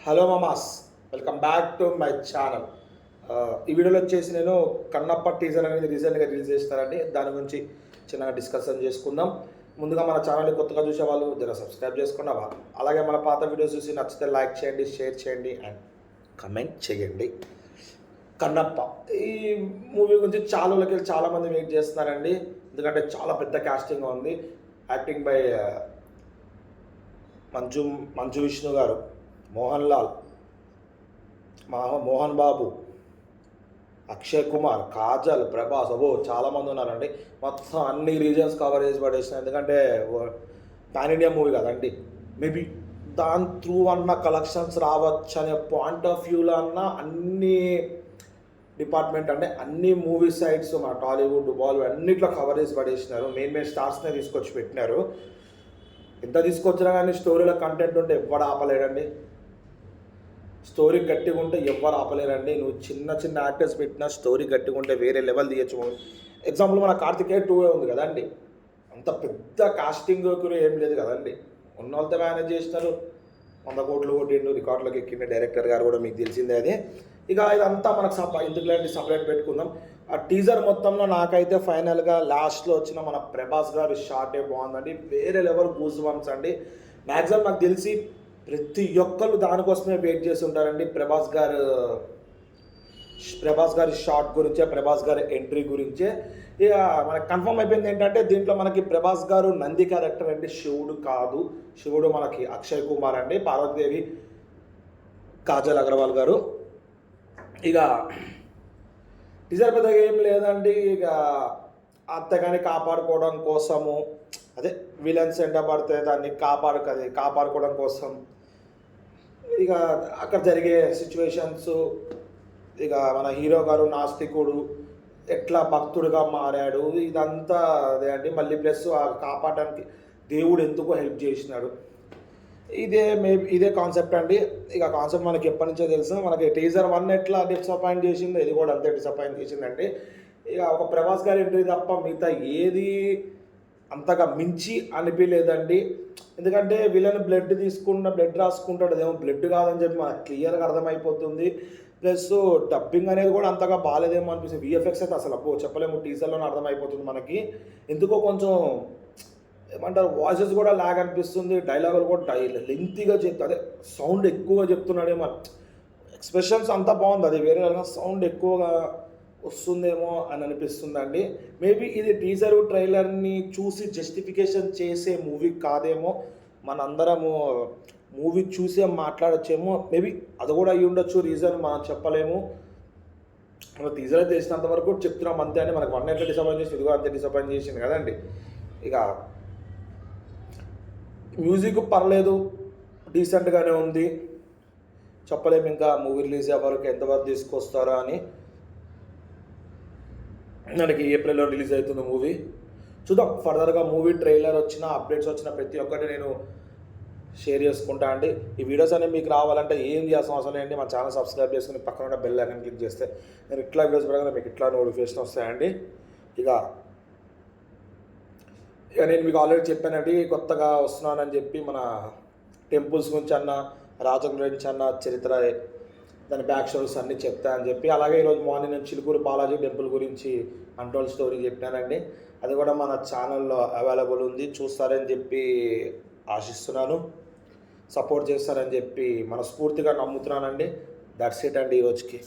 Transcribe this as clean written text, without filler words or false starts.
Hello మామాస్, welcome back to my channel. ఈ వీడియోలో వచ్చేసి నేను కన్నప్ప టీజర్ అనేది రీసెంట్గా రిలీజ్ చేస్తారండి. దాని గురించి చిన్నగా డిస్కషన్ చేసుకుందాం. ముందుగా మన ఛానల్ని కొత్తగా చూసే వాళ్ళు జర సబ్స్క్రైబ్ చేసుకున్నావా, అలాగే మన పాత వీడియోస్ చూసి నచ్చితే లైక్ చేయండి, షేర్ చేయండి అండ్ కమెంట్ చేయండి. కన్నప్ప ఈ మూవీ గురించి చాలామంది వెయిట్ చేస్తున్నారండి. ఎందుకంటే చాలా పెద్ద కాస్టింగ్ ఉంది. యాక్టింగ్ బై మంచు విష్ణు గారు, మోహన్ లాల్, మోహన్ బాబు, అక్షయ్ కుమార్, కాజల్, ప్రభాస్, చాలామంది ఉన్నారండి. మొత్తం అన్ని రీజన్స్ కవర్ చేసి పడేసిన. ఎందుకంటే పాన్ ఇండియా మూవీ కదండి. మేబీ దాని త్రూ అన్న కలెక్షన్స్ రావచ్చు అనే పాయింట్ ఆఫ్ వ్యూలో అన్న అన్ని డిపార్ట్మెంట్ అంటే అన్ని మూవీ సైట్స్ మన టాలీవుడ్, బాలీవుడ్ అన్నిట్లో కవర్ చేసి పడేసినారు. మెయిన్ స్టార్స్నే తీసుకొచ్చి పెట్టినారు. ఎంత తీసుకొచ్చినా కానీ స్టోరీలో కంటెంట్ ఉంటే ఎవ్వడు ఆపలేడండి. స్టోరీ గట్టిగా ఉంటే ఎవ్వరు ఆపలేరండి. నువ్వు చిన్న యాక్టర్స్ పెట్టినా స్టోరీ గట్టిగా ఉంటే వేరే లెవెల్ తీయచ్చు. ఎగ్జాంపుల్ మన కార్తికేయ 2 ఉంది కదండి. అంత పెద్ద కాస్టింగ్ కూడా ఏం లేదు కదండి. ఉన్న వాళ్ళతో మేనేజ్ చేసినారు. 100 కోట్లు కొట్టిండు, రికార్డులోకి ఎక్కిండే డైరెక్టర్ గారు కూడా మీకు తెలిసిందే. అది ఇక ఇదంతా మనకు ఎందుకులేండి సపరేట్ పెట్టుకుందాం. ఆ టీజర్ మొత్తంలో నాకైతే ఫైనల్గా లాస్ట్లో వచ్చిన మన ప్రభాస్ గారు షాటే బాగుందండి. వేరే లెవెల్ గూజ్ బంప్స్ అండి. మ్యాక్సిమం నాకు తెలిసి ప్రతి ఒక్కరు దానికోసమే వెయిట్ చేసి ఉంటారండి. ప్రభాస్ గారి షాట్ గురించే, ప్రభాస్ గారి ఎంట్రీ గురించే. ఇక మనకు కన్ఫర్మ్ అయిపోయింది ఏంటంటే దీంట్లో మనకి ప్రభాస్ గారు నంది క్యారెక్టర్ అండి, శివుడు కాదు. శివుడు మనకి అక్షయ్ కుమార్ అండి, పార్వతీదేవి కాజల్ అగర్వాల్ గారు. ఇక టీజర్ పెద్దగా ఏం లేదండి. ఇక అత్తగాని కాపాడుకోవడం కోసము, అదే విలన్స్ ఎంట పడితే దాన్ని కాపాడుకోవడం కోసం ఇక అక్కడ జరిగే సిచ్యువేషన్స్, ఇక మన హీరో గారు నాస్తికుడు ఎట్లా భక్తుడిగా మారాడు, ఇదంతా అదే అండి. మళ్ళీ ప్లస్ కాపాడడానికి దేవుడు ఎందుకు హెల్ప్ చేసినాడు, ఇదే కాన్సెప్ట్ అండి. ఇక కాన్సెప్ట్ మనకి ఎప్పటి నుంచో తెలుసు. మనకి టీజర్ 1 ఎట్లా డిసప్పాయింట్ చేసిందో ఇది కూడా అంతే డిసప్పాయింట్ చేసిందండి. ఇక ఒక ప్రభాస్ గారి ఎంట్రీ తప్ప మిగతా ఏది అంతగా మించి అనిపించలేదండి. ఎందుకంటే విలన్ బ్లడ్ రాసుకుంటాడు, అదేమో బ్లడ్ కాదని చెప్పి మనకు క్లియర్గా అర్థమైపోతుంది. ప్లస్ డబ్బింగ్ అనేది కూడా అంతగా బాగాలేదేమో అనిపిస్తుంది. విఎఫ్ఎక్స్ అయితే అసలు చెప్పలేము, టీజర్లోనే అర్థమైపోతుంది మనకి. ఎందుకో కొంచెం ఏమంటారు, వాయిసెస్ కూడా లాగ్ అనిపిస్తుంది. డైలాగులు కూడా లెంతీగా అదే సౌండ్ ఎక్కువగా చెప్తున్నాడేమో. ఎక్స్ప్రెషన్స్ అంతా బాగుంది, అది వేరే సౌండ్ ఎక్కువగా వస్తుందేమో అని అనిపిస్తుందండి. మేబీ ఇది టీజరు ట్రైలర్ని చూసి జస్టిఫికేషన్ చేసే మూవీ కాదేమో. మనందరము మూవీ చూసే మాట్లాడచ్చేమో. మేబీ అది కూడా అయ్యి ఉండొచ్చు రీజన్, మనం చెప్పలేము. మన టీజర్ అయితే చేసినంత వరకు చెప్తున్నాం అంతే అని. మనకు 1 ఎట్లా డిసప్పాయింట్ చేసి ఇదిగో అంతే డిసప్పాయింట్ చేసింది కదండి. ఇక మ్యూజిక్ పర్లేదు, డీసెంట్గానే ఉంది. చెప్పలేము ఇంకా మూవీ రిలీజ్ అయ్యే వరకు ఎంతవరకు తీసుకొస్తారా అని. మనకి ఏప్రిల్లో రిలీజ్ అవుతుంది మూవీ. చూద్దాం ఫర్దర్గా మూవీ ట్రైలర్ వచ్చిన అప్డేట్స్ వచ్చిన ప్రతి ఒక్కటి నేను షేర్ చేసుకుంటా అండి. ఈ వీడియోస్ అనేవి మీకు రావాలంటే ఏం చేయాల్సిన అవసరం లేండి. మన ఛానల్ సబ్స్క్రైబ్ చేసుకుని పక్కన ఉన్న బెల్ ఐకాన్ క్లిక్ చేస్తే నేను ఇట్లా వీడియోస్ పెడగానే మీకు ఇట్లా నోటిఫికేషన్ వస్తాయండి. ఇక నేను మీకు ఆల్రెడీ చెప్పానండి, కొత్తగా వస్తున్నానని చెప్పి మన టెంపుల్స్ గురించి అన్న, రాజం గురించి అన్న, చరిత్ర, దాని బ్యాక్ స్టోరీస్ అన్నీ చెప్తా అని చెప్పి. అలాగే ఈరోజు మార్నింగ్ నేను చిలుకూరు బాలాజీ టెంపుల్ గురించి అన్టోల్డ్ స్టోరీ చెప్పానండి. అది కూడా మన ఛానల్లో అవైలబుల్ ఉంది, చూస్తారని చెప్పి ఆశిస్తున్నాను. సపోర్ట్ చేస్తారని చెప్పి మనస్ఫూర్తిగా నమ్ముతున్నానండి. దట్స్ ఇట్ అండి ఈరోజుకి.